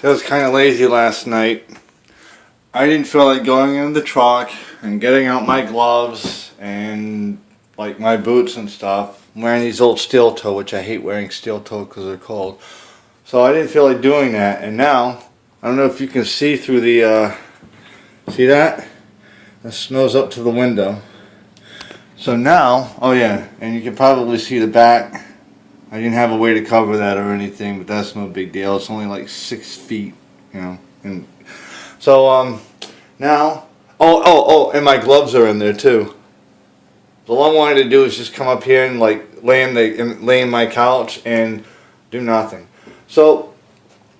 I was kind of lazy last night. I didn't feel like going in the truck and getting out my gloves and like my boots and stuff. I'm wearing these old steel toe, which I hate wearing steel toe because they're cold. So I didn't feel like doing that. And now, I don't know if you can see through the, see that? The snow's up to the window. So now, oh yeah, and you can probably see the back. I didn't have a way to cover that or anything, but that's no big deal. It's only like 6 feet, you know. And so now, and my gloves are in there too. So all I wanted to do is just come up here and like lay in my couch and do nothing. So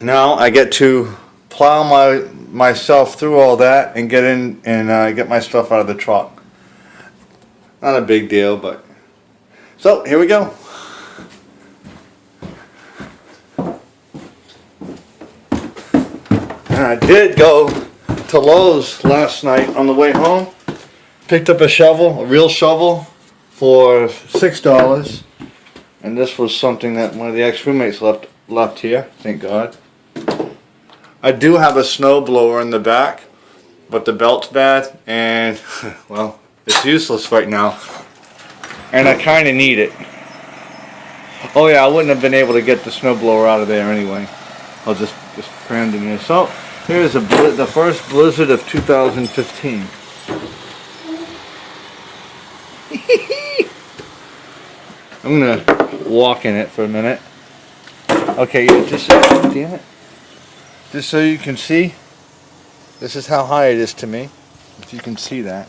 now I get to plow myself through all that and get in and get my stuff out of the truck. Not a big deal, but so here we go. And I did go to Lowe's last night on the way home. Picked up a shovel, a real shovel, for $6. And this was something that one of the ex-roommates left here, thank God. I do have a snow blower in the back, but the belt's bad, and, well, it's useless right now. And I kind of need it. Oh yeah, I wouldn't have been able to get the snow blower out of there anyway. I'll just crammed in here. So, here's the first blizzard of 2015. I'm gonna walk in it for a minute. Okay, yeah, damn it. Just so you can see, this is how high it is to me. If you can see that.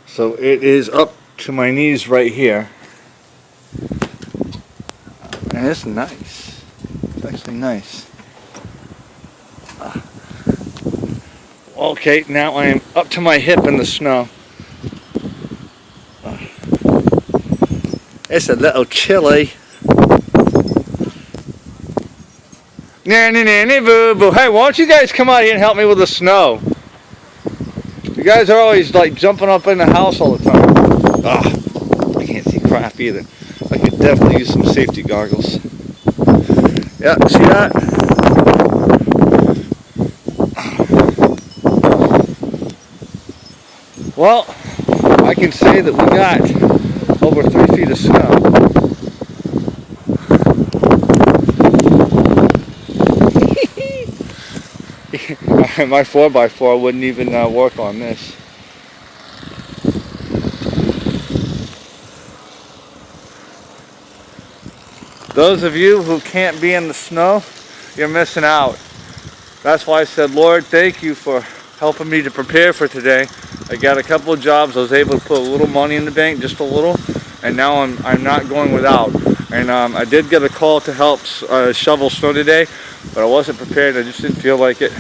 So it is up to my knees right here. And it's nice. It's actually nice. Okay, now I am up to my hip in the snow. It's a little chilly. Nanny nanny boo boo. Hey, why don't you guys come out here and help me with the snow? You guys are always like jumping up in the house all the time. Ah, I can't see crap either. I could definitely use some safety goggles. Yeah, see that? Well, I can say that we got over 3 feet of snow. My 4x4 wouldn't even work on this. Those of you who can't be in the snow, you're missing out. That's why I said, Lord, thank you for helping me to prepare for today. I got a couple of jobs. I was able to put a little money in the bank, just a little, and now I'm not going without. And I did get a call to help shovel snow today, but I wasn't prepared. I just didn't feel like it.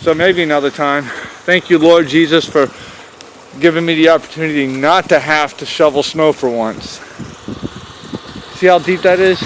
So maybe another time. Thank you, Lord Jesus, for giving me the opportunity not to have to shovel snow for once. See how deep that is?